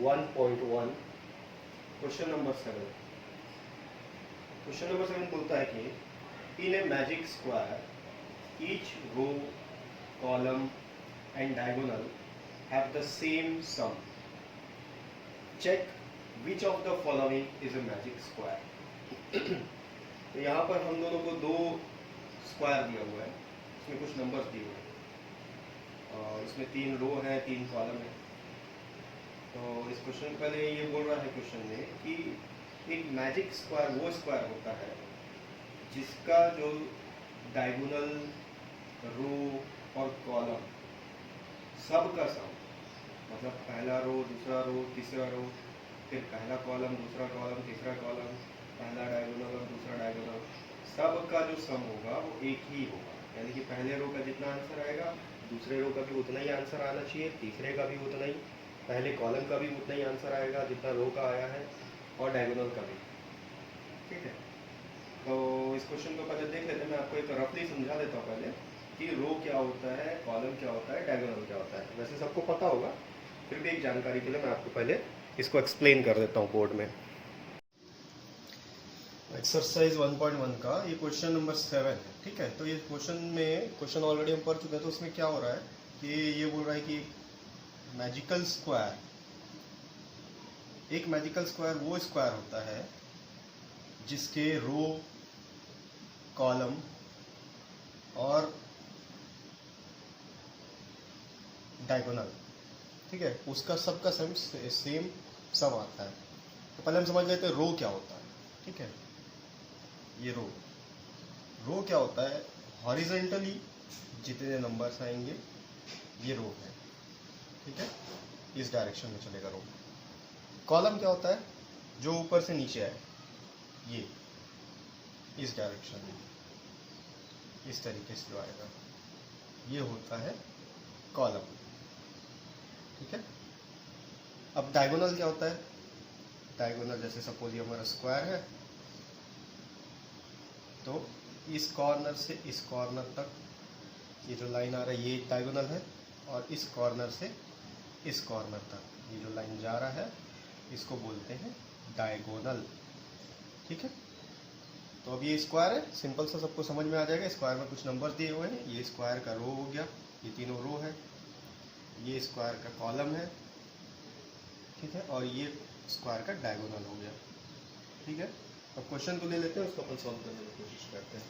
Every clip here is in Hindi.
1.1 क्वेश्चन नंबर 7। क्वेश्चन नंबर 7 बोलता है कि in a magic square each row column and diagonal have the same sum, check which of the following is a magic square. तो यहाँ पर हम दोनों को दो स्क्वायर दिया हुआ है, इसमें कुछ नंबर्स दिए हुए हैं और इसमें 3 रो है 3 कॉलम है। तो इस क्वेश्चन पहले ये बोल रहा है क्वेश्चन में कि एक मैजिक स्क्वायर वो स्क्वायर होता है जिसका जो डायगोनल, रो और कॉलम सब का सम, मतलब पहला रो, दूसरा रो, तीसरा रो, फिर पहला कॉलम, दूसरा कॉलम, तीसरा कॉलम, पहला डायगोनल और दूसरा डायगोनल, सब का जो सम होगा वो एक ही होगा। यानी कि पहले रो का जितना आंसर आएगा दूसरे रो का भी उतना ही आंसर आना चाहिए, तीसरे का भी उतना ही, पहले कॉलम का भी उतना ही आंसर आएगा जितना रो का आया है, और डायगोनल का भी। ठीक है, तो इस क्वेश्चन को पहले देख लेते हैं। मैं आपको एक रफली समझा देता हूँ पहले कि रो क्या होता है, कॉलम क्या होता है, डायगोनल क्या होता है। वैसे सबको पता होगा, फिर भी एक जानकारी के लिए मैं आपको पहले इसको एक्सप्लेन कर देता हूँ बोर्ड में। एक्सरसाइज 1.1 का ये क्वेश्चन नंबर 7 है। ठीक है, तो ये क्वेश्चन ऑलरेडी हम पढ़ चुके हैं। तो उसमें क्या हो रहा है कि ये बोल रहा है कि मैजिकल स्क्वायर, एक मैजिकल स्क्वायर वो स्क्वायर होता है जिसके रो, कॉलम और डायगोनल, ठीक है, उसका सबका सेम सम आता है। तो पहले हम समझ लेते हैं रो क्या होता है। ठीक है, ये रो क्या होता है, हॉरिजेंटली जितने नंबर्स आएंगे ये रो है। ठीक है, इस डायरेक्शन में चलेगा रो। कॉलम क्या होता है, जो ऊपर से नीचे आए, ये इस डायरेक्शन में इस तरीके से जो आएगा ये होता है कॉलम। ठीक है, अब डायगोनल क्या होता है, डायगोनल जैसे सपोज ये हमारा स्क्वायर है, तो इस कॉर्नर से इस कॉर्नर तक ये जो लाइन आ रहा है ये डायगोनल है, और इस कॉर्नर से इस कॉर्नर तक ये जो लाइन जा रहा है इसको बोलते हैं डायगोनल। ठीक है, तो अब ये स्क्वायर है, सिंपल सा सबको समझ में आ जाएगा। स्क्वायर में कुछ नंबर्स दिए हुए हैं, ये स्क्वायर का रो हो गया, ये तीनों रो है, ये स्क्वायर का कॉलम है, ठीक है, और ये स्क्वायर का डायगोनल हो गया। ठीक है, अब क्वेश्चन को ले लेते हैं, उसको अपन सॉल्व करने की कोशिश करते हैं।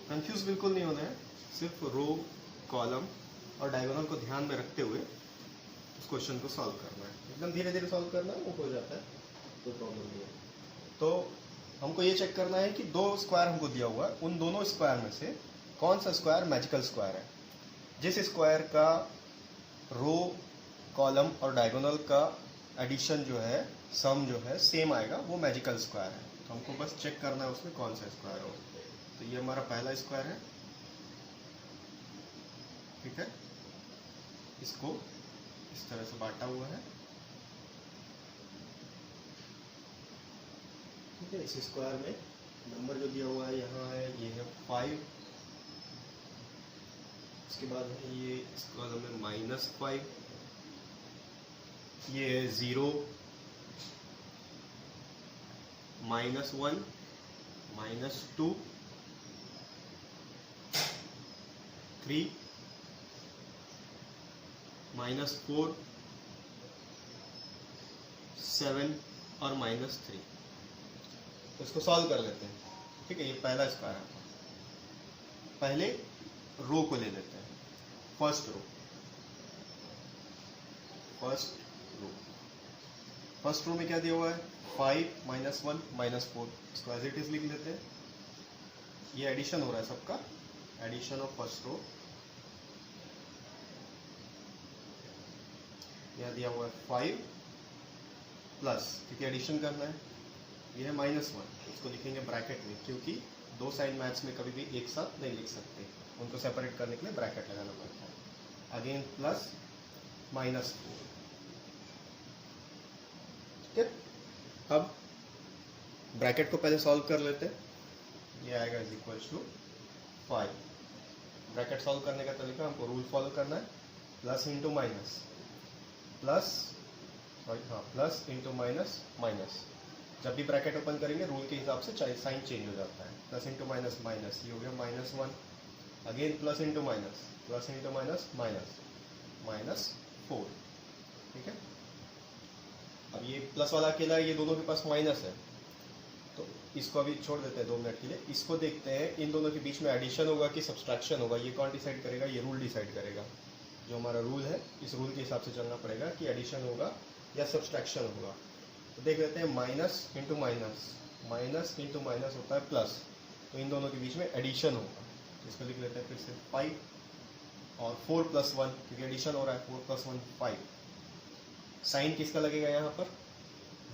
कंफ्यूज बिल्कुल नहीं होना है, सिर्फ रो, कॉलम और डायगोनल को ध्यान में रखते हुए उस क्वेश्चन को सॉल्व करना है। एकदम धीरे धीरे सॉल्व करना है, वो हो जाता है, कोई प्रॉब्लम नहीं है। तो हमको ये चेक करना है कि दो स्क्वायर हमको दिया हुआ है, उन दोनों स्क्वायर में से कौन सा स्क्वायर मैजिकल स्क्वायर है। जिस स्क्वायर का रो, कॉलम और डायगोनल का एडिशन जो है, सम जो है सेम आएगा, वो मैजिकल स्क्वायर है। तो हमको बस चेक करना है उसमें कौन सा स्क्वायर हो। तो ये हमारा पहला स्क्वायर है। ठीक है, इसको इस तरह से बांटा हुआ है। ठीक है, इस स्क्वायर में नंबर जो दिया हुआ है यहाँ है, ये है 5, इसके बाद है ये इस कॉलम में -5, ये है 0, -1, -2, 3, -4, 7 और -3। तो इसको सॉल्व कर लेते हैं। ठीक है, ये पहला स्क्वायर है। पहले रो को ले लेते हैं, फर्स्ट रो। फर्स्ट रो में क्या दिया हुआ है, 5, -1, -4, इसको एज इट इज लिख लेते हैं। ये एडिशन हो रहा है सबका, एडिशन ऑफ फर्स्ट रो। यहाँ दिया हुआ है 5 प्लस, क्योंकि एडिशन करना है, ये है -1, इसको लिखेंगे ब्रैकेट में, क्योंकि दो साइड मैथ्स में कभी भी एक साथ नहीं लिख सकते, उनको सेपरेट करने के लिए ब्रैकेट लगाना पड़ता है। Again plus -4। ठीक है, अब ब्रैकेट को पहले सॉल्व कर लेते हैं। ये आएगा is equal to 5। Bracket solve करने का तरीका हमको रूल फॉलो करना है, plus into minus. Plus, sorry हाँ, प्लस इंटू माइनस माइनस। जब भी ब्रैकेट ओपन करेंगे रूल के हिसाब से साइन चेंज हो जाता है। प्लस इंटू माइनस माइनस, ये हो गया -1। Again plus into minus minus, -4। ठीक है, अब ये प्लस वाला अकेला है, ये दोनों के पास माइनस है, तो इसको अभी छोड़ देते हैं 2 मिनट के लिए। इसको देखते हैं इन दोनों के बीच में एडिशन होगा कि सब्सट्रैक्शन होगा। ये कौन डिसाइड करेगा? ये रूल डिसाइड करेगा। जो हमारा रूल है, इस रूल के हिसाब से चलना पड़ेगा कि एडिशन होगा या सब्सट्रैक्शन होगा। तो देख लेते हैं, माइनस इंटू माइनस होता है प्लस, तो इन दोनों के बीच में एडिशन होगा। तो इसको लिख लेते हैं फिर से 5 और 4 + 1, क्योंकि एडिशन हो रहा है। 4 + 1 5। साइन किसका लगेगा यहाँ पर?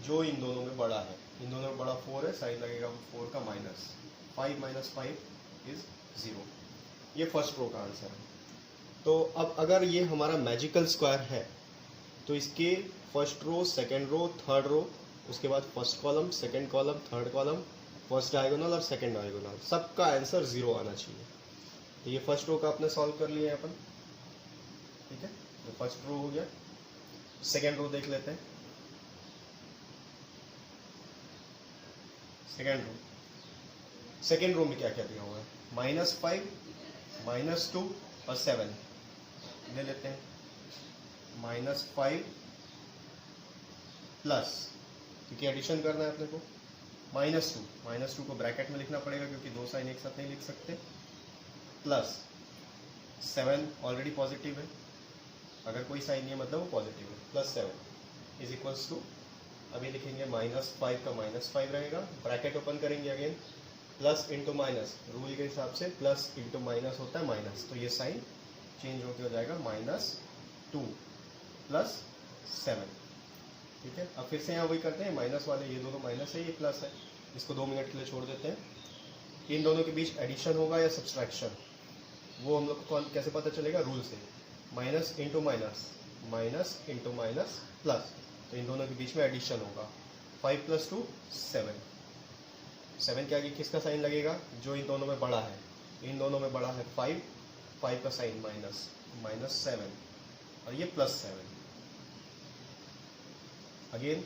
जो इन दोनों में बड़ा है। इन दोनों में बड़ा 4 है, साइन लगेगा 4 का माइनस। 5 - 5 इज 0। ये फर्स्ट रो का आंसर है। तो अब अगर ये हमारा मैजिकल स्क्वायर है, तो इसके first row, second row, third row, उसके बाद first column, second column, third column, first diagonal और सेकेंड डायगोनल, सबका आंसर 0 आना चाहिए। तो ये फर्स्ट रो का आपने सॉल्व कर लिया है अपन। ठीक है, तो फर्स्ट रो हो गया। सेकेंड रो देख लेते हैं। सेकेंड रो में क्या क्या दिया हुआ है? -5, -2 और 7 ले लेते हैं। -5 प्लस, क्योंकि एडिशन करना है अपने को, -2 को ब्रैकेट में लिखना पड़ेगा क्योंकि 2 साइन एक साथ नहीं लिख सकते, प्लस 7 ऑलरेडी पॉजिटिव है, अगर कोई साइन नहीं है मतलब वो पॉजिटिव है, +7 इज इक्वल्स टू, अभी लिखेंगे -5 का -5 रहेगा, ब्रैकेट ओपन करेंगे again, plus into minus, rule के हिसाब से प्लस इंटू माइनस होता है माइनस, तो ये साइन चेंज होकर हो जाएगा -2 + 7। ठीक है, अब फिर से यहाँ वही करते हैं, माइनस वाले ये दोनों माइनस है, ये प्लस है, इसको 2 मिनट के लिए छोड़ देते हैं। इन दोनों के बीच एडिशन होगा या सब्सट्रैक्शन, वो हम लोग को कैसे पता चलेगा? रूल से, माइनस इंटू माइनस प्लस, तो इन दोनों के बीच में एडिशन होगा। 5 + 2 7, 7 के आगे किसका साइन लगेगा? जो इन दोनों में बड़ा है। इन दोनों में बड़ा है 5 का साइन -7 और ये +7। अगेन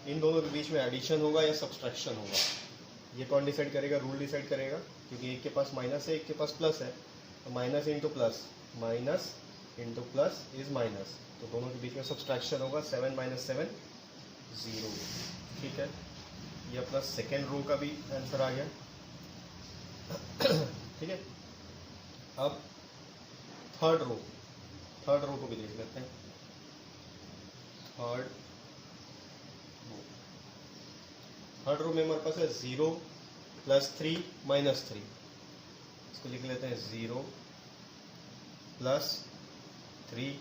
इन दोनों के बीच में एडिशन होगा या सब्सट्रैक्शन होगा, ये कौन डिसाइड करेगा? रूल डिसाइड करेगा, क्योंकि एक के पास माइनस है, एक के पास प्लस है, तो minus into plus is minus, तो दोनों के बीच में सब्सट्रैक्शन होगा। 7 - 7 0। ठीक है, ये अपना सेकेंड रो का भी आंसर आ गया। ठीक है, अब थर्ड रो को भी देख लेते हैं। थर्ड रो में हमारे पास है 0 + 3 - 3, इसको लिख लेते हैं 0 + 3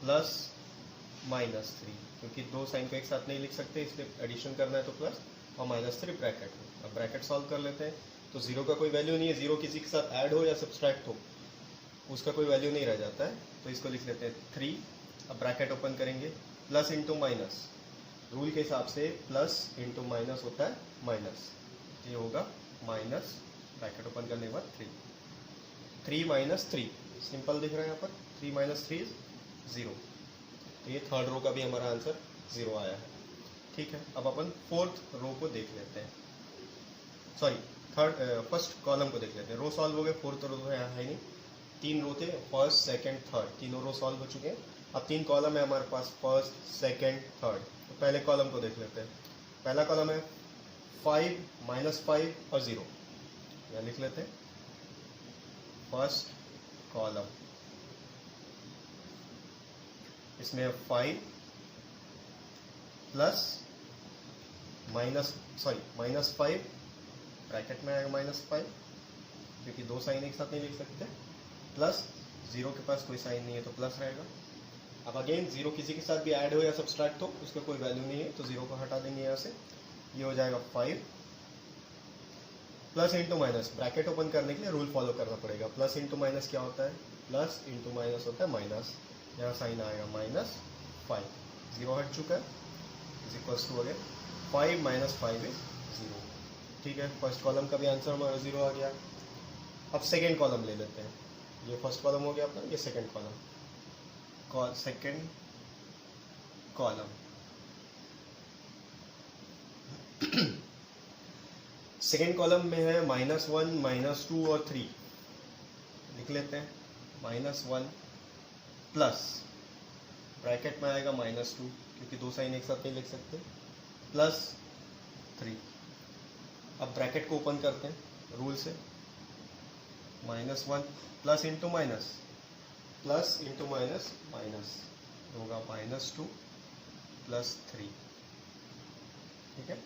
+ -3, क्योंकि 2 साइन को एक साथ नहीं लिख सकते, इसलिए एडिशन करना है तो प्लस और -3 ब्रैकेट में। अब ब्रैकेट सॉल्व कर लेते हैं, तो 0 का कोई वैल्यू नहीं है, 0 किसी के साथ ऐड हो या सब्सट्रैक्ट हो उसका कोई वैल्यू नहीं रह जाता है, तो इसको लिख लेते हैं 3। अब ब्रैकेट ओपन करेंगे, प्लस इंटू माइनस, रूल के हिसाब से प्लस इंटू माइनस होता है माइनस, ये होगा माइनस, ब्रैकेट ओपन करने के बाद 3 - 3 सिंपल दिख रहा है यहाँ पर, 3 - 3 इज 0, तो ये थर्ड रो का भी हमारा आंसर 0 आया है। ठीक है, अब अपन फोर्थ रो को देख लेते हैं, सॉरी फर्स्ट कॉलम को देख लेते हैं। रो सॉल्व हो गए, फोर्थ रो तो यहाँ है नहीं, 3 रो थे, फर्स्ट सेकंड थर्ड, तीनों रो सॉल्व हो चुके हैं। अब 3 कॉलम है हमारे पास, फर्स्ट सेकंड थर्ड, तो पहले कॉलम को देख लेते हैं। पहला कॉलम है 5 - 5 और 0, यहाँ लिख लेते हैं फर्स्ट कॉलम, इसमें 5 प्लस -5 ब्रैकेट में आएगा -5, क्योंकि 2 साइन एक साथ नहीं लिख सकते, प्लस 0 के पास कोई साइन नहीं है तो प्लस रहेगा। अब अगेन 0 किसी के साथ भी ऐड हो या सब्सट्रैक्ट हो उसका कोई वैल्यू नहीं है, तो 0 को हटा देंगे यहाँ से, ये हो जाएगा 5 plus into minus, bracket open करने के लिए रूल फॉलो करना पड़ेगा। प्लस इंटू माइनस क्या होता है? प्लस इंटू माइनस होता है माइनस, यहाँ साइन आएगा -5, 0 हट चुका है, is equals to again 5 - 5 is 0। ठीक है, फर्स्ट कॉलम का भी आंसर हमारा 0 आ गया। अब सेकेंड कॉलम ले लेते हैं, ये फर्स्ट कॉलम हो गया अपना, ये second column. Second column. Second column में है -1, -2 और 3। लिख लेते हैं -1 प्लस ब्रैकेट में आएगा -2 क्योंकि दो साइन एक साथ नहीं लिख सकते, प्लस 3। अब ब्रैकेट को ओपन करते हैं रूल से, -1 plus into minus, plus into minus minus होगा -2 प्लस 3। ठीक है,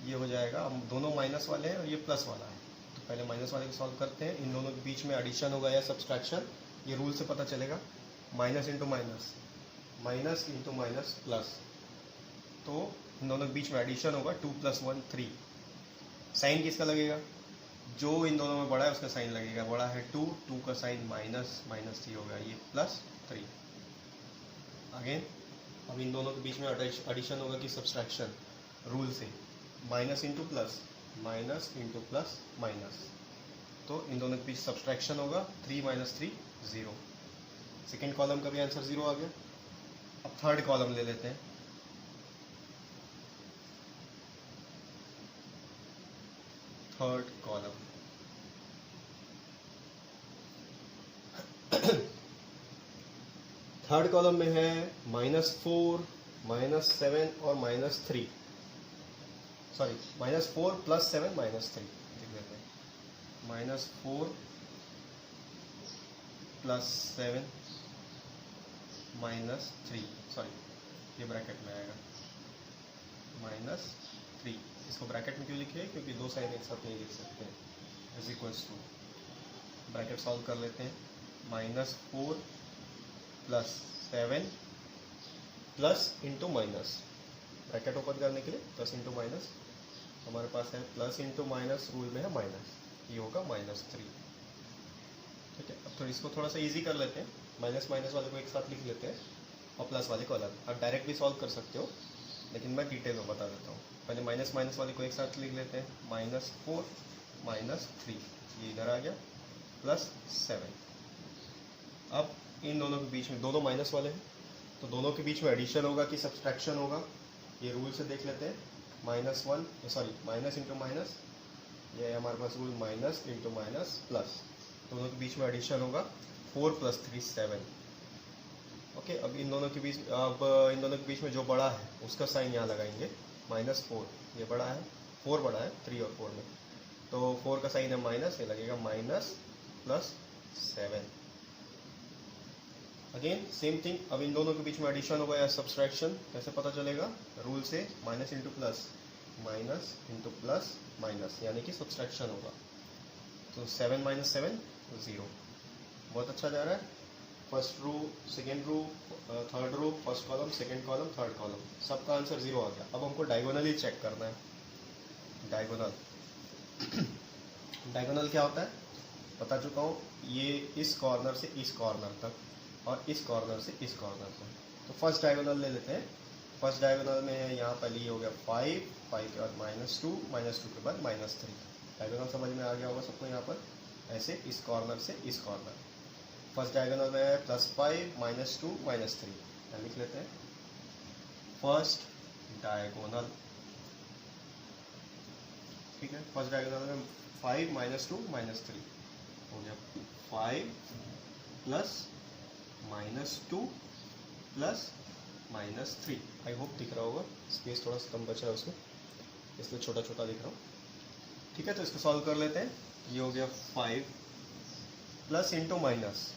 ये हो जाएगा। हम दोनों माइनस वाले हैं और ये प्लस वाला है, तो पहले माइनस वाले को सॉल्व करते हैं। इन दोनों के बीच में एडिशन होगा या सब्सट्रैक्शन, ये रूल से पता चलेगा। Minus into minus, minus into minus plus, तो इन दोनों के बीच में एडिशन होगा। 2 + 1 3। साइन किसका लगेगा? जो इन दोनों में बड़ा है उसका साइन लगेगा। बड़ा है 2, 2 का साइन माइनस, -3 होगा, ये +3। अगेन अब इन दोनों के बीच में एडिशन होगा कि सब्सट्रैक्शन, रूल से minus into plus, minus into plus minus, तो इन दोनों के बीच सब्सट्रैक्शन होगा। 3 - 3 0। सेकेंड कॉलम का भी आंसर 0 आ गया। अब थर्ड कॉलम ले लेते हैं। थर्ड कॉलम थर्ड कॉलम में है -4, -7 और -3। सॉरी, -4 + 7 -3 लिख देते हैं। -4 + 7 -3, सॉरी ये ब्रैकेट में आएगा -3। इसको ब्रैकेट में क्यों लिखे? क्योंकि दो साइन एक साथ नहीं लिख सकते हैं। = ब्रैकेट सॉल्व कर लेते हैं। -4 + 7 plus into minus, bracket open करने के लिए प्लस इंटू माइनस, हमारे पास है प्लस इंटू माइनस, रूल में है माइनस, ये होगा -3। ठीक है, अब तो इसको थोड़ा सा इजी कर लेते हैं। माइनस माइनस वाले को एक साथ लिख लेते हैं और प्लस वाले को अलग। आप डायरेक्ट भी सॉल्व कर सकते हो, लेकिन मैं डिटेल में बता देता हूँ। पहले माइनस माइनस वाले को एक साथ लिख लेते हैं। -4 -3, ये इधर आ गया, +7। अब इन दोनों के बीच में, दोनों माइनस वाले हैं तो दोनों के बीच में एडिशन होगा कि सब्सट्रैक्शन होगा, ये रूल से देख लेते हैं। माइनस इंटू माइनस, ये है हमारे पास rule, minus into minus plus, दोनों के बीच में एडिशन होगा। 4 + 3 7। ओके, अब इन दोनों के बीच में जो बड़ा है उसका साइन यहाँ लगाएंगे। -4, ये बड़ा है, 4 बड़ा है 3 और 4 में, तो 4 का साइन है माइनस, ये लगेगा माइनस +7। Again same thing. अब इन दोनों के बीच में एडिशन होगा या सब्सट्रैक्शन, कैसे पता चलेगा? रूल से, minus into plus, minus into plus minus, यानी कि सब्सट्रैक्शन होगा। तो 7 - 7 0। बहुत अच्छा जा रहा है। First row, second row, third row, first column, second column, third column, सबका आंसर 0 आ गया। अब हमको डायगोनली चेक करना है। डायगोनल डायगोनल क्या होता है बता चुका हूँ। ये इस कॉर्नर से इस कॉर्नर तक और इस कॉर्नर से इस कॉर्नर तक। तो फर्स्ट डायगोनल ले लेते हैं। फर्स्ट डायगोनल में है यहाँ पहले ये हो गया 5, 5 के बाद -2, -2 के बाद -3। डायगोनल समझ में आ गया होगा सबको। यहाँ पर ऐसे इस कॉर्नर से इस कॉर्नर। फर्स्ट डायगोनल में है +5 -2 -3। यहाँ लिख लेते हैं फर्स्ट डायगोनल। ठीक है, फर्स्ट डायगोनल में 5 -2 -3 हो गया। 5 + -2 + -3। आई होप दिख रहा होगा, स्पेस थोड़ा सा कम बचा है उसमें, इसलिए छोटा छोटा दिख रहा हूँ। ठीक है, तो इसको सॉल्व कर लेते हैं। ये हो गया 5 plus into minus,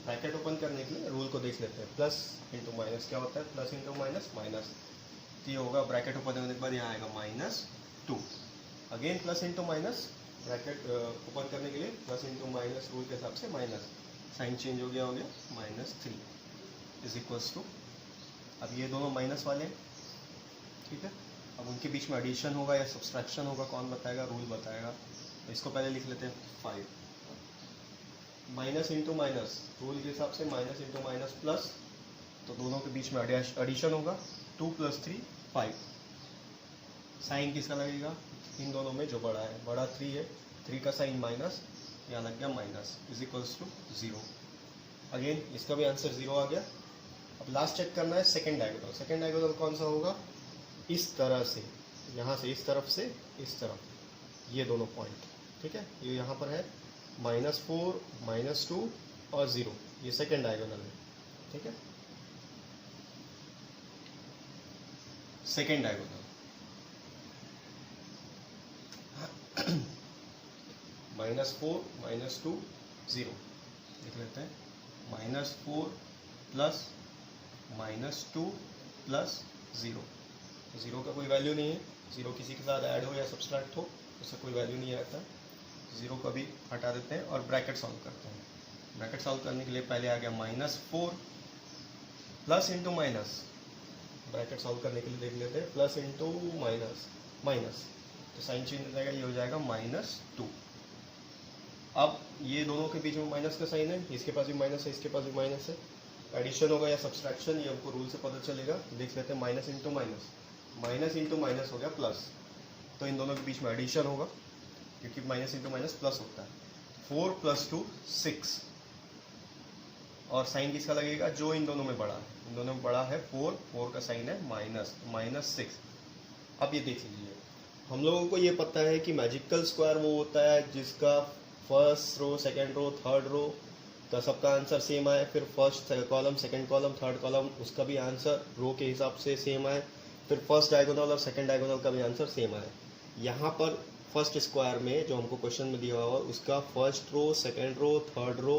bracket open करने के लिए रूल को देख लेते हैं। प्लस इंटू माइनस क्या होता है? Plus into minus minus. तो ये होगा, ब्रैकेट ओपन होने के बाद यहाँ आएगा -2। Again plus into minus, bracket open करने के लिए प्लस इंटू माइनस, रूल के हिसाब से माइनस, साइन चेंज हो गया -3 = अब ये दोनों माइनस वाले हैं। ठीक है, अब उनके बीच में एडिशन होगा या सब्सट्रैक्शन होगा, कौन बताएगा? रूल बताएगा। तो इसको पहले लिख लेते हैं 5 माइनस इंटू माइनस, रूल के हिसाब से माइनस इंटू माइनस प्लस, तो दोनों के बीच में एडिशन होगा। 2 + 3 5। साइन किसका लगेगा? इन दोनों में जो बड़ा है, बड़ा 3 है, 3 का साइन माइनस, यहाँ लग गया माइनस, = 0। अगेन इसका भी आंसर 0 आ गया। अब लास्ट चेक करना है सेकेंड डायगोनल। सेकेंड डायगोनल कौन सा होगा? इस तरह से, यहाँ से इस तरफ से इस तरफ, ये दोनों पॉइंट, ठीक है। ये यहाँ पर है -4, -2 और 0, ये सेकेंड डायगोनल है, ठीक है। सेकेंड डायगोनल -4, -2, 0 लिख लेते हैं। -4 प्लस -2 प्लस 0, 0 का कोई वैल्यू नहीं है, 0 किसी के साथ ऐड हो या सब्सट्रैक्ट हो उससे कोई वैल्यू नहीं आता, 0 को भी हटा देते हैं और ब्रैकेट सॉल्व करते हैं। ब्रैकेट सॉल्व करने के लिए पहले आ गया -4 plus into minus, bracket solve करने के लिए देख लेते हैं, प्लस इंटू माइनस, माइनस तो साइन चेंज हो जाएगा, ये हो जाएगा -2। अब ये दोनों के बीच में माइनस का साइन है, इसके पास भी माइनस है, इसके पास भी माइनस है, एडिशन होगा या सब्सट्रैक्शन ये हमको रूल से पता चलेगा। देख लेते हैं, minus into minus, minus into minus हो गया प्लस, तो इन दोनों के बीच में एडिशन होगा क्योंकि माइनस इंटू माइनस प्लस होता है। 4 + 2 6, और साइन किसका लगेगा? जो इन दोनों में बड़ा है, इन दोनों में बड़ा है 4, 4 का साइन है -6। अब ये देख लीजिए, हम लोगों को ये पता है कि मैजिकल स्क्वायर वो होता है जिसका first row, second row, third row का सबका आंसर सेम आए, फिर first column, second column, third column उसका भी आंसर रो के हिसाब से सेम आए, फिर फर्स्ट डायगोनल और सेकंड डायगोनल का भी आंसर सेम आए। यहाँ पर फर्स्ट स्क्वायर में जो हमको क्वेश्चन में दिया हुआ है उसका first row, second row, third row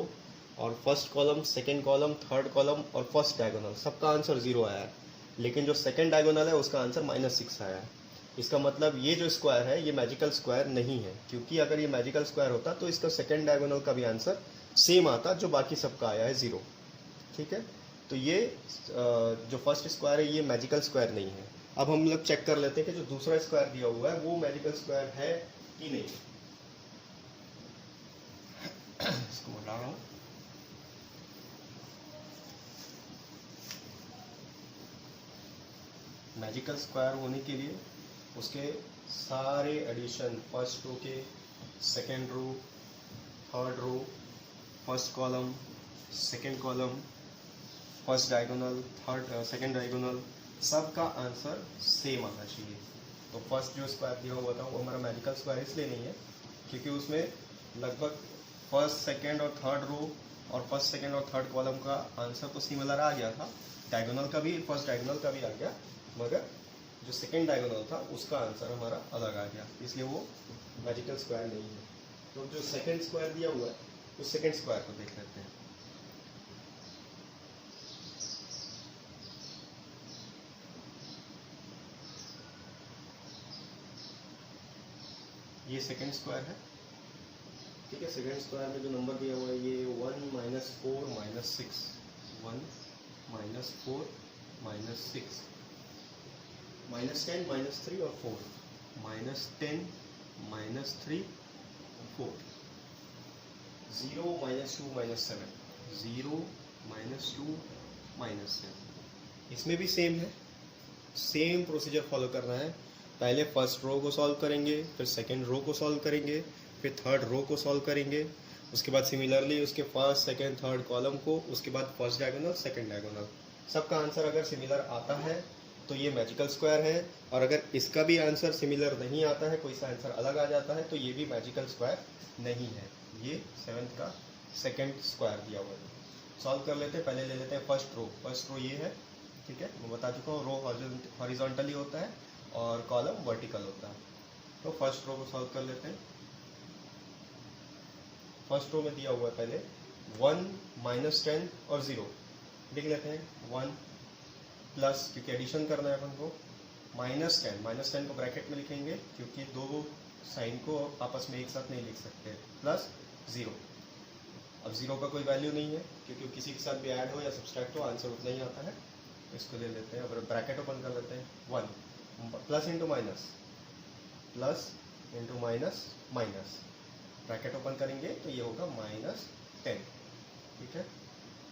और first column, second column, third column और फर्स्ट डायगोनल सबका आंसर 0 आया है, लेकिन जो सेकंड डायगोनल है उसका आंसर -6 आया है। इसका मतलब ये जो स्क्वायर है ये मैजिकल स्क्वायर नहीं है, क्योंकि अगर ये मैजिकल स्क्वायर होता तो इसका सेकंड डायगोनल का भी आंसर सेम आता जो बाकी सबका आया है 0, ठीक है। तो ये जो फर्स्ट स्क्वायर है ये मैजिकल स्क्वायर नहीं है। अब हम लोग चेक कर लेते हैं कि जो दूसरा स्क्वायर दिया हुआ है वो मैजिकल स्क्वायर है कि नहीं। इसको बता रहा हूँ, मैजिकल स्क्वायर होने के लिए उसके सारे एडिशन, फर्स्ट रो के, second row, third row, first column, second column, first diagonal, third second diagonal सबका आंसर सेम आना चाहिए। तो फर्स्ट जो स्क्वायर दिया हुआ था वो हमारा मैजिकल स्क्वायर इसलिए नहीं है क्योंकि उसमें लगभग फर्स्ट, सेकेंड और थर्ड रो और फर्स्ट, सेकेंड और थर्ड कॉलम का आंसर तो सिमिलर आ गया था, डायगोनल का भी, फर्स्ट डायगोनल का भी आ गया, मगर जो सेकेंड डायगोनल था उसका आंसर हमारा अलग आ गया, इसलिए वो मैजिकल स्क्वायर नहीं है। तो जो सेकेंड स्क्वायर दिया हुआ है उस सेकेंड स्क्वायर को देख लेते हैं। ये सेकेंड स्क्वायर है, ठीक है। सेकेंड स्क्वायर में जो नंबर दिया हुआ है ये 1 - 4 - 6, 1 - 4 - 6, -10 -3 और 4, -10 -3 4, 0 - 2 - 7, 0 - 2 - 7। इसमें भी सेम है, सेम प्रोसीजर फॉलो करना है। पहले फर्स्ट रो को सॉल्व करेंगे, फिर सेकंड रो को सॉल्व करेंगे, फिर थर्ड रो को सॉल्व करेंगे, उसके बाद सिमिलरली उसके फर्स्ट, सेकंड, थर्ड कॉलम को, उसके बाद फर्स्ट डायगोनल, सेकंड डायगोनल। सबका आंसर अगर सिमिलर आता है तो ये मैजिकल स्क्वायर है, और अगर इसका भी आंसर सिमिलर नहीं आता है, कोई सा आंसर अलग आ जाता है, तो ये भी मैजिकल स्क्वायर नहीं है। ये 7th का सेकंड स्क्वायर दिया हुआ है। सॉल्व कर लेते हैं, पहले ले लेते हैं फर्स्ट रो। फर्स्ट रो ये है, ठीक है, मैं बता चुका हूँ, रो हॉरिजॉन्टली होता है और कॉलम वर्टिकल होता है। तो फर्स्ट रो को सॉल्व कर लेते हैं। फर्स्ट रो में दिया हुआ है पहले 1 - 10 और 0 लिख लेते हैं। 1 प्लस, क्योंकि एडिशन करना है अपन को, -10 को ब्रैकेट में लिखेंगे क्योंकि दो साइन को आपस में एक साथ नहीं लिख सकते, प्लस 0। अब 0 का कोई वैल्यू नहीं है क्योंकि किसी के साथ भी ऐड हो या सब्सट्रैक्ट हो आंसर उतना ही आता है, तो इसको ले लेते हैं। अब ब्रैकेट ओपन कर लेते हैं। 1 plus into minus, plus into minus, minus, bracket open करेंगे तो ये होगा -10, ठीक है।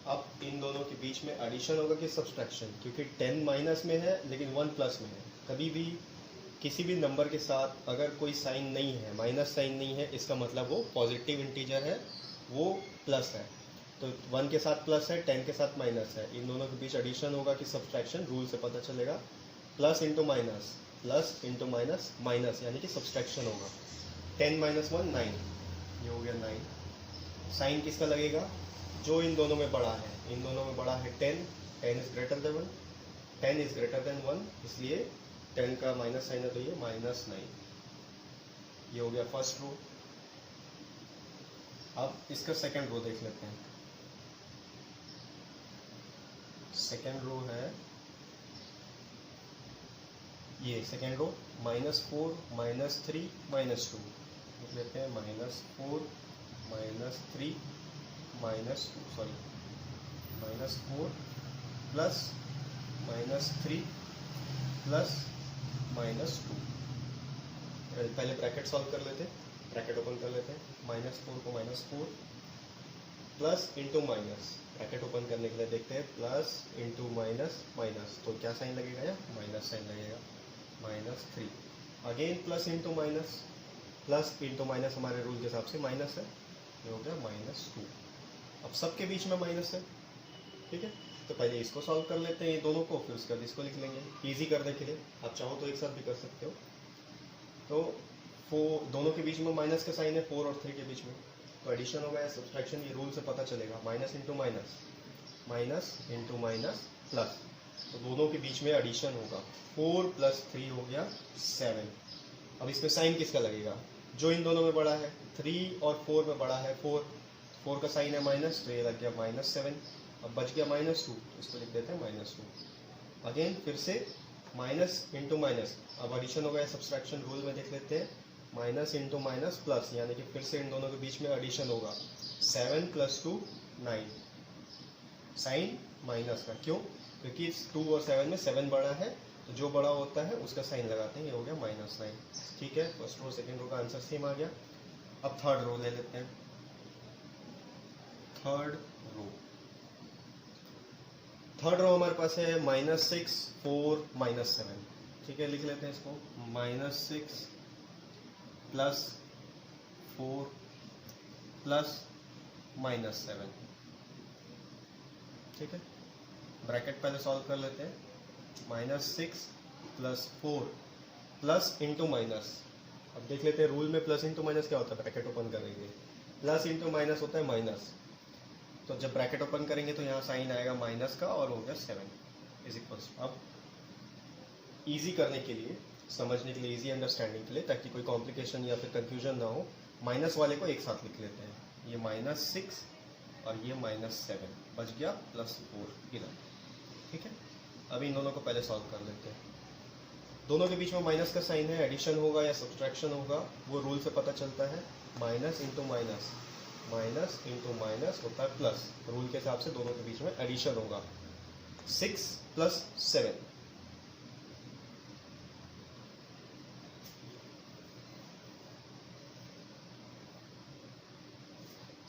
अब इन दोनों के बीच में एडिशन होगा कि सब्सट्रैक्शन, क्योंकि 10 माइनस में है लेकिन 1 प्लस में है। कभी भी किसी भी नंबर के साथ अगर कोई साइन नहीं है, माइनस साइन नहीं है, इसका मतलब वो पॉजिटिव इंटीजर है, वो प्लस है। तो 1 के साथ प्लस है, 10 के साथ माइनस है, इन दोनों के बीच एडिशन होगा कि सब्सट्रैक्शन, रूल से पता चलेगा। Plus into minus, plus into minus minus, यानी कि सब्सट्रैक्शन होगा। 10 माइनस 1 9, ये हो गया 9। साइन किसका लगेगा? जो इन दोनों में बड़ा है, इन दोनों में बड़ा है 10, 10 is greater than 1, 10 is greater than 1, इसलिए 10 का माइनस साइन है तो ये -9। ये हो गया फर्स्ट रो। अब इसका सेकंड रो देख लेते हैं। सेकंड रो है ये, सेकंड रो -4 -3 -2 लिख लेते हैं। -4 -3 -2, सॉरी -4 प्लस -3 प्लस -2। पहले ब्रैकेट सॉल्व कर लेते, ब्रैकेट ओपन कर लेते हैं। -4 को -4 plus into minus, bracket open करने के लिए देखते हैं, प्लस इंटू माइनस माइनस, तो क्या साइन लगेगा? या माइनस साइन लगेगा। -3 again plus into minus, plus into minus हमारे रूल के हिसाब से माइनस है, ये हो गया -2। अब सबके बीच में माइनस है, ठीक है। तो पहले इसको सॉल्व कर लेते हैं, ये दोनों को, फिर उसके बाद इसको लिख लेंगे इजी करने के लिए। आप चाहो तो एक साथ भी कर सकते हो। तो दोनों के बीच में माइनस का साइन है, 4 और 3 के बीच में, तो एडिशन होगा या सब्सट्रैक्शन, ये रूल से पता चलेगा। Minus into minus, minus into minus plus, तो दोनों के बीच में एडिशन होगा। 4 + 3 हो गया 7। अब इसमें साइन किसका लगेगा? जो इन दोनों में बड़ा है, 3 और 4 में बड़ा है 4 का साइन है माइनस, तो ये लग गया -7। अब बच गया -2, इसको लिख देते हैं -2। अगेन फिर से माइनस इंटू माइनस, अब एडिशन होगा या सब्सट्रैक्शन, रूल में देख लेते हैं। माइनस इंटू माइनस प्लस, यानी कि फिर से इन दोनों के बीच में एडिशन होगा। 7 + 2 9, साइन माइनस का, क्यों? क्योंकि 2 और 7 में 7 बड़ा है, तो जो बड़ा होता है उसका साइन लगाते हैं। ये हो गया -9, ठीक है। फर्स्ट रो सेकंड रो का आंसर सेम आ गया। अब थर्ड रो ले लेते हैं। थर्ड रो हमारे पास है -6 4 -7, ठीक है। लिख लेते हैं इसको, -6 + 4 + -7, ठीक है। ब्रैकेट पहले सॉल्व कर लेते हैं। -6 + 4 प्लस इंटू माइनस, अब देख लेते हैं रूल में प्लस इंटू माइनस क्या होता है। ब्रैकेट ओपन करेंगे, प्लस इंटू माइनस होता है माइनस, तो जब ब्रैकेट ओपन करेंगे तो यहाँ साइन आएगा माइनस का, और हो गया 7 = अब इजी करने के लिए, समझने के लिए, इजी अंडरस्टैंडिंग के लिए, ताकि कोई कॉम्प्लिकेशन या फिर कंफ्यूजन ना हो, माइनस वाले को एक साथ लिख लेते हैं। ये -6 और ये -7, बच गया +4 इधर, ठीक है। अभी इन दोनों को पहले सॉल्व कर लेते हैं। दोनों के बीच में माइनस का साइन है, एडिशन होगा या सब्सट्रैक्शन होगा, वो रूल से पता चलता है। Minus into minus, minus into minus होता है प्लस, रूल के हिसाब से दोनों के बीच में एडिशन होगा। 6 + 7,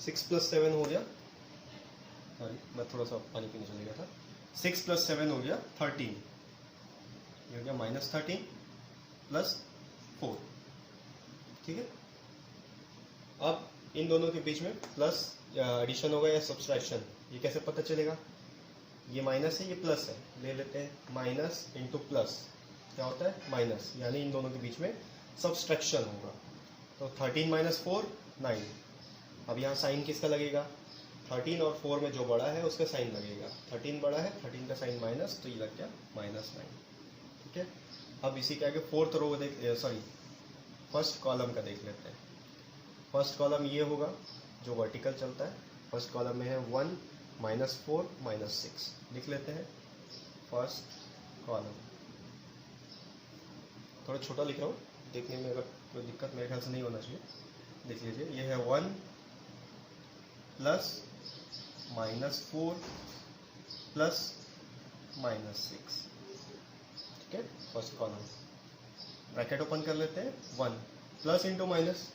6 + 7 हो गया, सॉरी मैं थोड़ा सा पानी पीने चले गया था। 6 + 7 हो गया 13, ये हो गया -13 + 4, ठीक है। अब इन दोनों के बीच में प्लस एडिशन होगा या सब्सट्रैक्शन, ये कैसे पता चलेगा? ये माइनस है, ये प्लस है, ले लेते हैं। माइनस इंटू प्लस क्या होता है? माइनस, यानी इन दोनों के बीच में सब्सट्रैक्शन होगा। तो 13 - 4 9। अब यहाँ साइन किसका लगेगा? 13 और 4 में जो बड़ा है उसका साइन लगेगा। 13 बड़ा है, 13 का साइन माइनस, तो ये लग गया -9, ठीक है। अब इसी के आगे फोर्थ रो फर्स्ट कॉलम का देख लेते हैं। फर्स्ट कॉलम ये होगा जो वर्टिकल चलता है। फर्स्ट कॉलम में है 1 -4 -6, लिख लेते हैं फर्स्ट कॉलम। थोड़ा छोटा लिख रहा हूँ, देखने में अगर कोई दिक्कत मेरे ख्याल से नहीं होना चाहिए। देख लीजिए, ये है 1 + -4 + -6, ठीक है। फर्स्ट कॉलम, ब्रैकेट ओपन कर लेते हैं। 1 प्लस इंटू माइनस,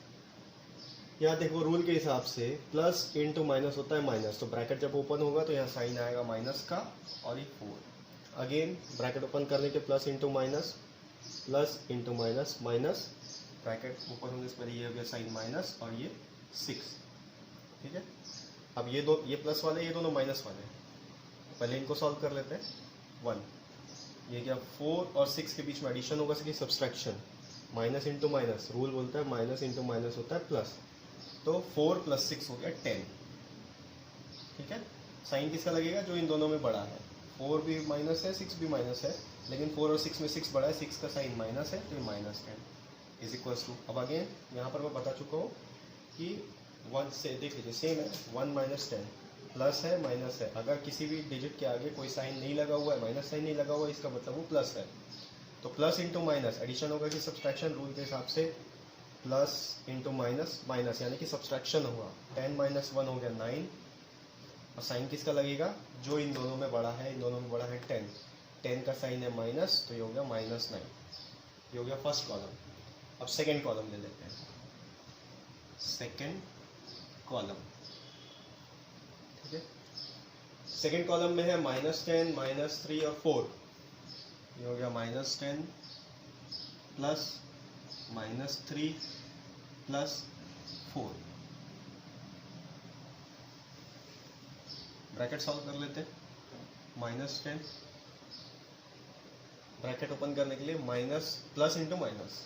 यहाँ देखो रूल के हिसाब से प्लस इंटू माइनस होता है माइनस, तो ब्रैकेट जब ओपन होगा तो यहाँ साइन आएगा माइनस का, और ये 4। अगेन ब्रैकेट ओपन करने के plus into minus, plus into minus minus, bracket open होने से पहले ये हो गया साइन माइनस, और ये 6, ठीक है। अब ये प्लस वाले, ये दोनों माइनस वाले, पहले इनको सॉल्व कर लेते हैं। 1, ये क्या 4 और 6 के बीच में एडिशन होगा कि subtraction, minus into minus, rule बोलता है माइनस इंटू माइनस होता है प्लस, तो 4 + 6 हो गया 10। ठीक है, साइन किसका लगेगा, जो इन दोनों में बड़ा है। 4 भी माइनस है, 6 भी माइनस है, लेकिन 4 और 6 में 6 बड़ा है, 6 का साइन माइनस है, तो ये -10 इज इक्वल्स टू, अब अगेन यहाँ पर मैं बता चुका हूँ कि 1 से देख लीजिए सेम है, 1 - 10 प्लस है माइनस है, अगर किसी भी डिजिट के आगे कोई साइन नहीं लगा हुआ है, माइनस साइन नहीं लगा हुआ है, इसका मतलब वो प्लस है। तो प्लस इंटू माइनस एडिशन होगा कि सब्सट्रैक्शन, रूल के हिसाब से प्लस इंटू माइनस माइनस, यानी कि सब्सट्रैक्शन होगा। 10 - 1 हो गया 9, और साइन किसका लगेगा, जो इन दोनों में बड़ा है, इन दोनों में बड़ा है 10, 10 का साइन है माइनस, तो ये हो गया -9। ये हो गया फर्स्ट कॉलम। अब सेकेंड कॉलम ले लेते हैं, सेकेंड कॉलम। ठीक है, सेकेंड कॉलम में है -10, -3 और 4। ये हो गया -10 प्लस -3 प्लस 4। ब्रैकेट सॉल्व कर लेते हैं। -10 ब्रैकेट ओपन करने के लिए minus, plus into minus,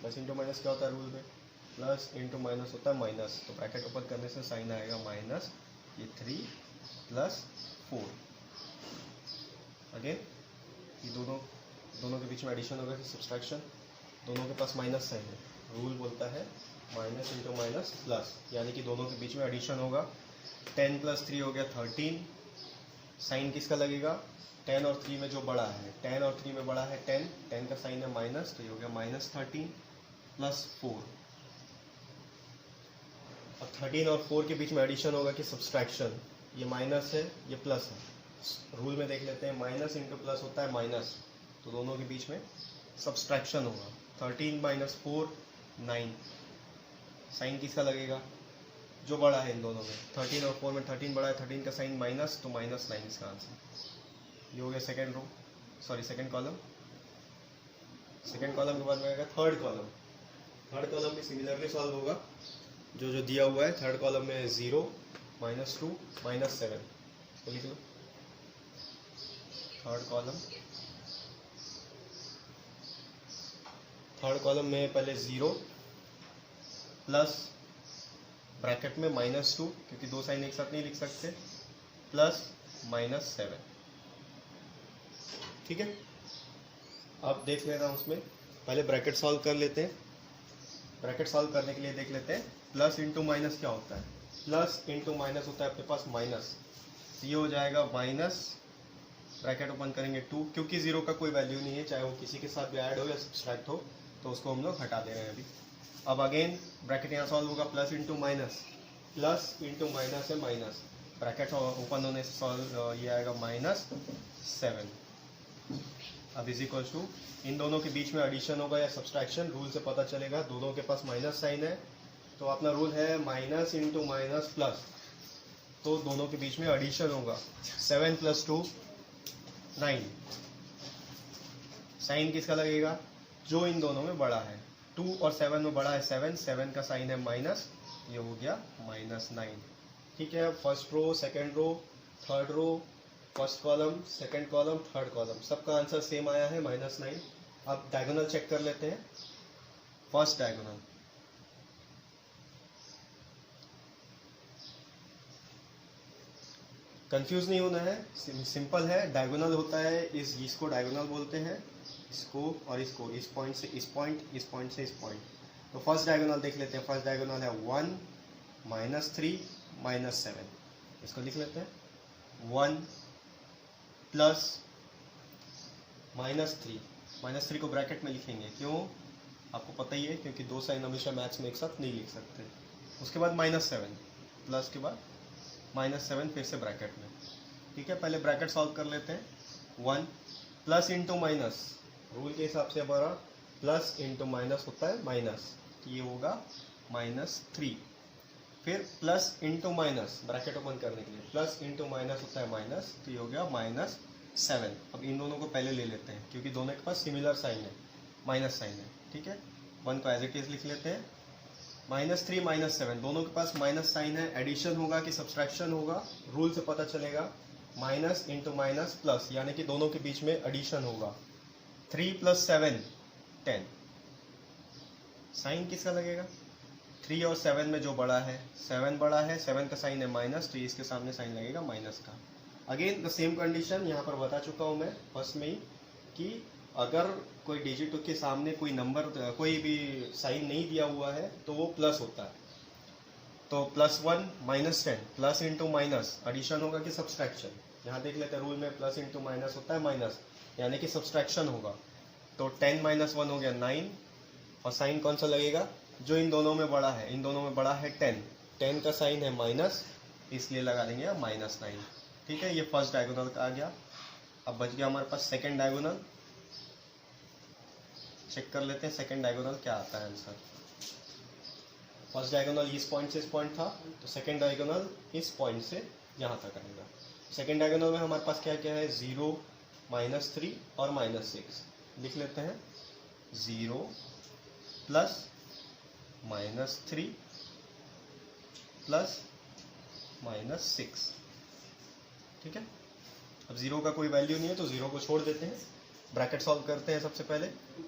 plus into minus क्या होता है रूल में, प्लस इंटू माइनस होता है माइनस, तो ब्रैकेट ओपन करने से साइन आएगा माइनस, ये 3 + 4। अगेन ये दोनों के बीच में एडिशन होगा कि सब्सट्रैक्शन, दोनों के पास माइनस साइन है, रूल बोलता है माइनस इंटू माइनस प्लस, यानी कि दोनों के बीच में एडिशन होगा। 10 + 3 हो गया 13, साइन किसका लगेगा, 10 और 3 में जो बड़ा है, 10 और 3 में बड़ा है 10, 10 का साइन है माइनस, तो ये हो गया -13 + 4। अब 13 और 4 के बीच में एडिशन होगा कि सब्सट्रैक्शन, ये माइनस है, ये प्लस है, रूल में देख लेते हैं, माइनस इंटू प्लस होता है माइनस, तो दोनों के बीच में सब्सट्रैक्शन होगा। 13 - 4 9, साइन किसका लगेगा, जो बड़ा है इन दोनों में, 13 और 4 में 13 बड़ा है, 13 का साइन माइनस, तो -9 इसका आंसर। ये हो गया सेकेंड कॉलम। सेकेंड कॉलम के बाद में आएगा थर्ड कॉलम। थर्ड कॉलम भी सिमिलरली सॉल्व होगा, जो दिया हुआ है। थर्ड कॉलम में 0, -2, -7, तो लिख लो थर्ड कॉलम में पहले 0 प्लस ब्रैकेट में -2, क्योंकि दो साइन एक साथ नहीं लिख सकते, प्लस -7। ठीक है, अब देख लेना उसमें, पहले ब्रैकेट सॉल्व कर लेते हैं। ब्रैकेट सॉल्व करने के लिए देख लेते हैं, प्लस इंटू माइनस क्या होता है, प्लस इंटू माइनस होता है अपने पास माइनस, ये हो जाएगा माइनस, ब्रैकेट ओपन करेंगे 2, क्योंकि 0 का कोई वैल्यू नहीं है, चाहे वो किसी के साथ भी ऐड हो या सब्सट्रैक्ट हो, तो उसको हम लोग हटा दे रहे हैं अभी। अब अगेन ब्रैकेट यहाँ सॉल्व होगा, प्लस इंटू माइनस है माइनस, ब्रैकेट ओपन होने से सॉल्व ये आएगा -7। अब इज इक्वल टू, इन दोनों के बीच में एडिशन होगा या सब्सट्रैक्शन, रूल से पता चलेगा, दोनों के पास माइनस साइन है, तो अपना रूल है माइनस इंटू माइनस प्लस, तो दोनों के बीच में एडिशन होगा। 7 + 2 9, साइन किसका लगेगा, जो इन दोनों में बड़ा है, 2 और 7 में बड़ा है 7, 7 का साइन है माइनस, ये हो गया -9। ठीक है, first row, second row, third row, first column, second column, third column, सबका आंसर सेम आया है -9। अब डायगोनल चेक कर लेते हैं। फर्स्ट डायगोनल, कंफ्यूज नहीं होना है, सिंपल है। डायगोनल होता है, इसको डायगोनल बोलते हैं, इसको और इसको, इस पॉइंट से इस पॉइंट, इस पॉइंट से इस पॉइंट। तो फर्स्ट डायगोनल देख लेते हैं। फर्स्ट डायगोनल है 1 -3 -7, इसको लिख लेते हैं 1 प्लस -3 को ब्रैकेट में लिखेंगे, क्यों, आपको पता ही है, क्योंकि दो साइन हमेशा मैथ्स में एक साथ नहीं लिख सकते। उसके बाद -7, प्लस के बाद -7 फिर से ब्रैकेट में। ठीक है, पहले ब्रैकेट सॉल्व कर लेते हैं। 1 प्लस इंटू माइनस, रूल के हिसाब से हमारा प्लस इंटू माइनस होता है माइनस, तो ये होगा -3। फिर plus into minus, bracket open करने के लिए, प्लस इंटू माइनस होता है माइनस, तो ये हो गया -7। अब इन दोनों को पहले ले लेते हैं, क्योंकि दोनों के पास सिमिलर साइन है, माइनस साइन है। ठीक है, 1 को एज इट इज लिख लेते हैं, -3 -7 दोनों के पास माइनस साइन है, एडिशन होगा कि सब्सट्रैक्शन होगा, रूल से पता चलेगा। माइनस इंटू माइनस प्लस, यानी कि दोनों के बीच में एडिशन होगा। 3 + 7 10, साइन किसका लगेगा? 3 और 7 में जो बड़ा है, 7 बड़ा है, 7 का साइन है माइनस, तो इसके सामने साइन लगेगा माइनस का। अगेन द सेम कंडीशन यहाँ पर बता चुका हूँ मैं फर्स्ट में ही, कि अगर कोई डिजिट के सामने कोई नंबर, कोई भी साइन नहीं दिया हुआ है तो वो प्लस होता है। तो +1 -10, प्लस इंटू माइनस, एडिशन होगा कि सब्सट्रैक्शन? यहाँ देख लेते हैं, रूल में प्लस इंटू माइनस होता है माइनस, यानी कि सब्सट्रैक्शन होगा। तो 10 - 1 हो गया 9, और साइन कौन सा लगेगा? जो इन दोनों में बड़ा है, इन दोनों में बड़ा है 10, 10 का साइन है माइनस, इसलिए लगा देंगे -9। ठीक है, ये फर्स्ट डायगोनल का आ गया। अब बच गया हमारे पास सेकंड डायगोनल। चेक कर लेते हैं सेकंड डायगोनल क्या आता है आंसर। फर्स्ट डायगोनल इस पॉइंट से इस पॉइंट था, तो सेकंड डायगोनल इस पॉइंट से यहाँ तक आएगा। सेकंड डायगोनल में हमारे पास क्या क्या है? 0 -3 और -6। लिख लेते हैं 0 प्लस -3 प्लस -6। ठीक है, अब 0 का कोई वैल्यू नहीं है तो 0 को छोड़ देते हैं। ब्रैकेट सॉल्व करते हैं सबसे पहले।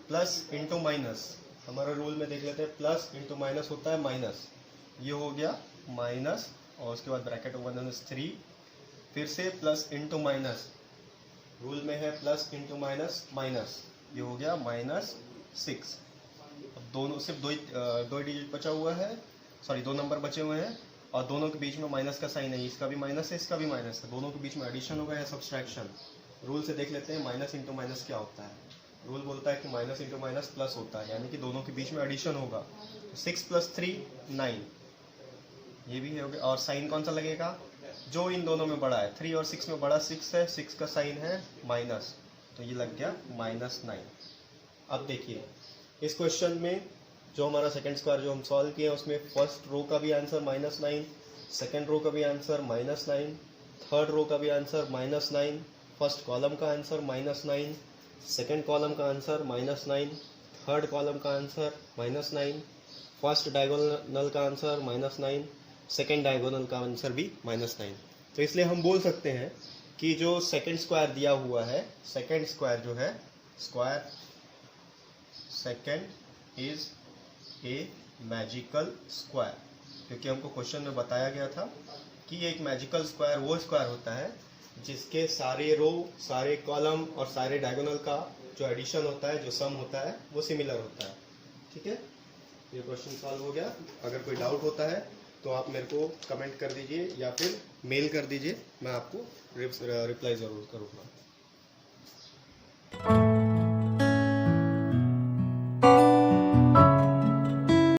प्लस इंटू माइनस, हमारा रूल में देख लेते हैं, प्लस इंटू माइनस होता है माइनस। ये हो गया माइनस, और उसके बाद ब्रैकेट ओपन 3, फिर से प्लस इंटू माइनस, रूल में है प्लस इंटू माइनस माइनस, ये हो गया -6। अब दोनों सिर्फ दो डिजिट बचा हुआ है, सॉरी 2 नंबर बचे हुए हैं, और दोनों के बीच में माइनस का साइन है, इसका भी माइनस है, इसका भी माइनस है, दोनों के बीच में एडिशन होगा या सब्सट्रैक्शन। रूल से देख लेते हैं माइनस इंटू माइनस क्या होता है। रूल बोलता है कि माइनस इंटू माइनस प्लस होता है, यानी कि दोनों के बीच में एडिशन होगा। 6 + 3 9, ये भी हो गया। और साइन कौन सा लगेगा? जो इन दोनों में बड़ा है, 3 और 6 में बड़ा 6 है, 6 का साइन है माइनस, तो ये लग गया -9। अब देखिए इस क्वेश्चन में जो हमारा सेकंड स्क्वायर जो हम सॉल्व किए उसमें फर्स्ट रो का भी आंसर -9, सेकंड रो का भी आंसर -9, थर्ड रो का भी आंसर -9, फर्स्ट कॉलम का आंसर -9, सेकंड कॉलम का आंसर -9, थर्ड कॉलम का आंसर -9, फर्स्ट डायगोनल का आंसर -9, सेकंड डायगोनल का आंसर भी -9। तो इसलिए हम बोल सकते हैं कि जो सेकंड स्क्वायर दिया हुआ है, सेकंड स्क्वायर जो है, square second is a magical square, क्योंकि हमको क्वेश्चन में बताया गया था कि एक मैजिकल स्क्वायर वो स्क्वायर होता है जिसके सारे रो, सारे कॉलम और सारे डायगोनल का जो एडिशन होता है, जो सम होता है, वो सिमिलर होता है। ठीक है, ये क्वेश्चन सॉल्व हो गया। अगर कोई डाउट होता है तो आप मेरे को कमेंट कर दीजिए या फिर मेल कर दीजिए, मैं आपको रिप्लाई ज़रूर करूँगा।